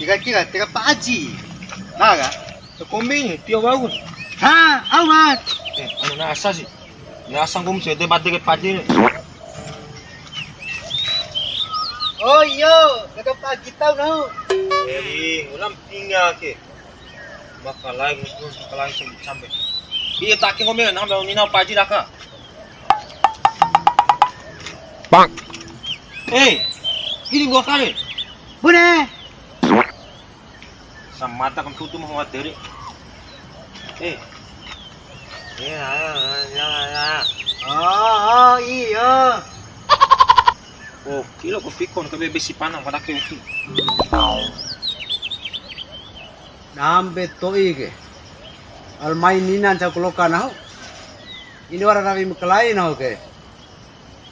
tiga paji. Naga. Kombini, tiyo bago. Ha, awat. Ano na asa si? Nasang kumse, de bad dikit pati ni. Oh yo, tiga paji tau no. Ulam pinga ke. Makalay sampai. Iya takin ko meron, nakabaw ninaw paji laka. Bang. Gini gua kali. Bune. Sa mata kang tutu mo diri. Oh, iya. Oh, kilo ko pikon ka bebe si panang pada ke uti. Nambe to ige. Almai ninan sa kuloka na ho. Ini wara nabi makalai na ho ke.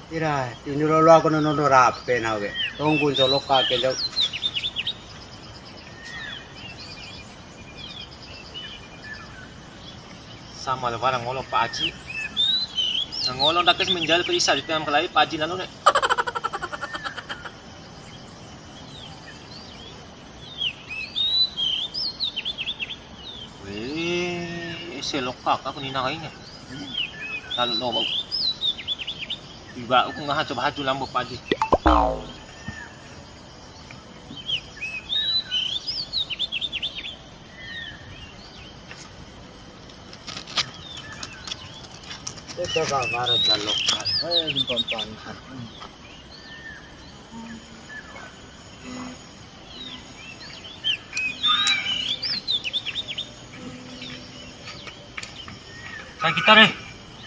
Ira, tinuro lo ako nono rape na ho ke. Tunggu sa loka ke jauh. Sama le parang ngolo paji. Ngolo dakas menjal pe isa dito am kalai paji nanu ne. Se loka ka kunina kayaknya. Lalu lo Iba ako nga coba haju lambo paji. Ito ka para sa loka. Di kontan. Kaya kita re.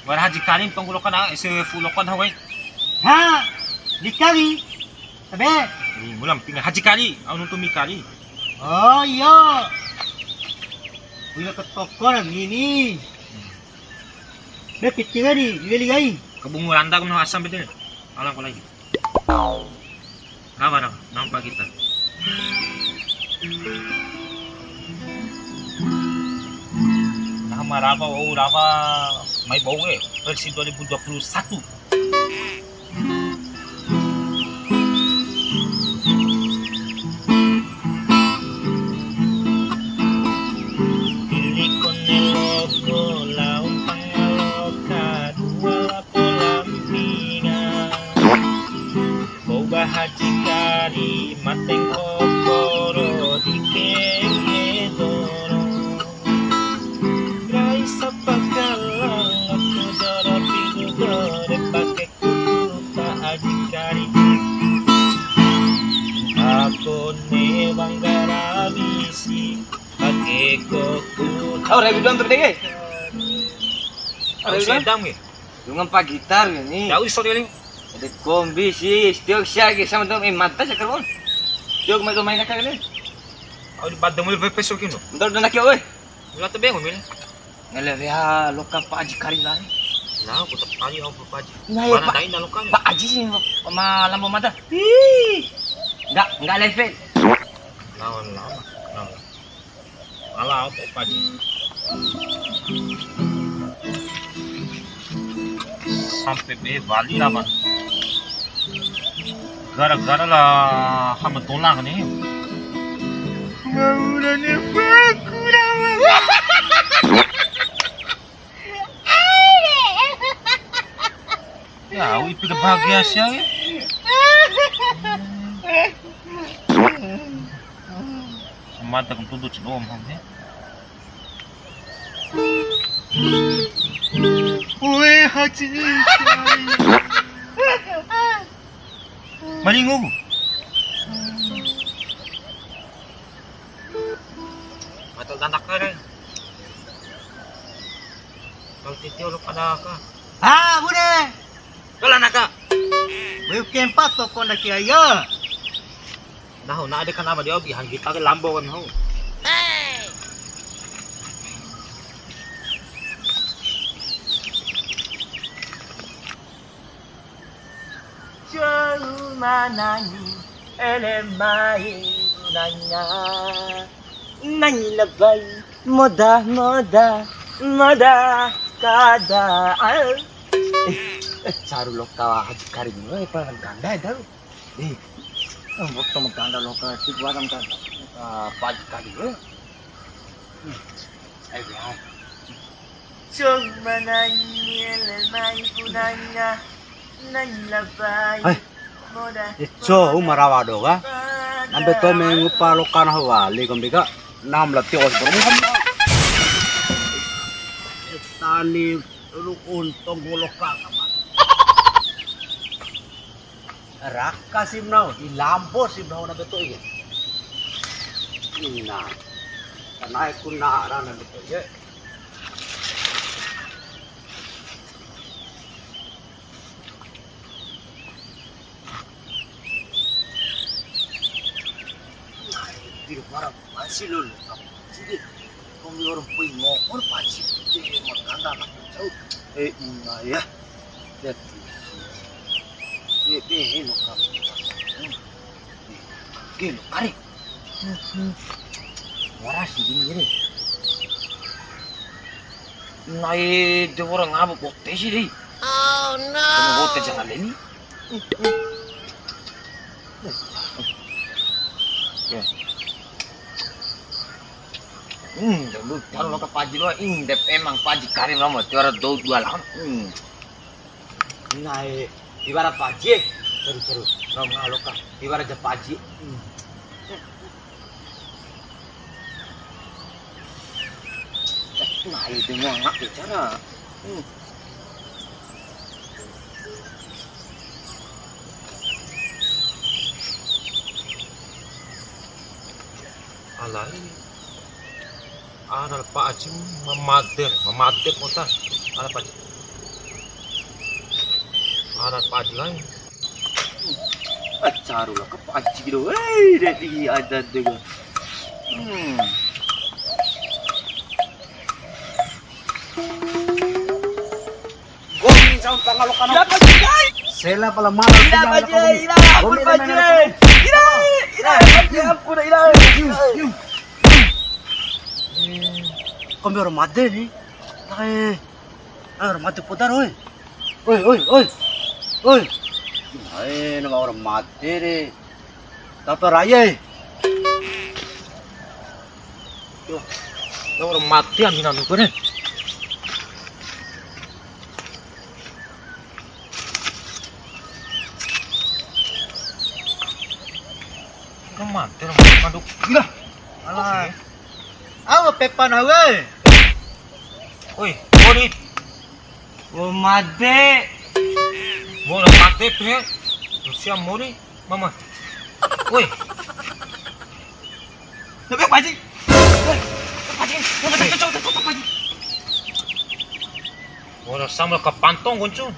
Wala haji kanin panggulokan na isi fulokan haway. Ha, dikali. Sabi. Mulam pinga haji kali, anu tumi kali. Oh iya. Bila ketoko na gini. Bekit nga di, liligay. Kabungulanda ko na asam betul. Alam ko lagi. Kabar na, nampak kita. Maraba o raba may bau versi 2021. Pilih koneloko laung pangaloka dua polampingan. Bau bahaji kari mateng kokoro dikengedoro. Ako ne banggara bisi pakai koku. Oh, Rebi doang terdege. Aku sedang me. Dungan pa gitar ini. Jauh sorry. Ada kombi sih, stiok siya sama dong mata sa karbon. Stiok may na kagale. Aku di badang mo peso kino. Bentar udah nak oi. Wala to beng mil. Ngale ya lokal pa aji kari lah. Nah, aku tak kali aku paji. Nah, ya, Mana Pak. dai na lokal. Pak Aji sih malam mata. Enggak level. Lawan. Ala aku paji. Sampai be Bali lah man. Gara-gara lah hama tolak nih. Ngawulannya kurang. Ya, wih pikir bahagia sih ya. Semata kang tudut sebelum hamnya. Wih haji. Malingo. Matol anak ka rin. Kalau titiyo lo pada ka. Ah, bude. Kalau anak ka. Bayu kempat to kon daki ayo. Naho na ada kan ama dia obi hanggi ta lambo kan ho. Jauh mana ni elemai nanya. Nanya lebay moda kada. Charu loka haji kari ni, parang ganda dah. Waktu magkanda loka, sigwaram ka. Pagi kali ke? Biar. Cuma nanya lemai punanya nanlabai Ay, moda Cho umarawado ka. Nambe to mengupa lokan hawali kumbika nam lati os bermuham. Tani lu untung bulokan apa? Raka simnau di lambo simnau na beto ige. Ina. Kanai kuna rana beto ye. Tidak marah masih lulu. Jadi kami orang pui ngokor pasti dia makan anak jauh. Ina ya. Jadi lo kamu. Gelo tarik. Waras gini. Nai dia orang ngapa bokte sih deh? Oh no. Kamu bokte jangan ini. Ya. Dulu kalau ke paji lo, dep emang paji karim lo mah tiara dua lah. Nai ibarat paji. Seru. Kau ngaloka ibarat je paji. Nah itu ngangak bicara. Alai, ada Pak Haji memader kota, ada Pak Haji, ada Pak Haji lain. Acaru lah ke paji gitu. Dari ada juga. Goming sa pangalokan. Ira paji. Sela pala malam. Ira paji. Ira ampun paji. Ira paji ampun ira. Kami orang mati ni. Orang mati putar oi. Oi. Nama orang mati ni. Tata raya. Lo orang mati ambil anu kene. Orang mati orang manduk. Gila. Alah. Awa pepan hawe. Oi, Mori, Made. mau orang mati punya. Rusia Mori, mama. Oi, Lebih paji. orang sama ke pantong kuncun.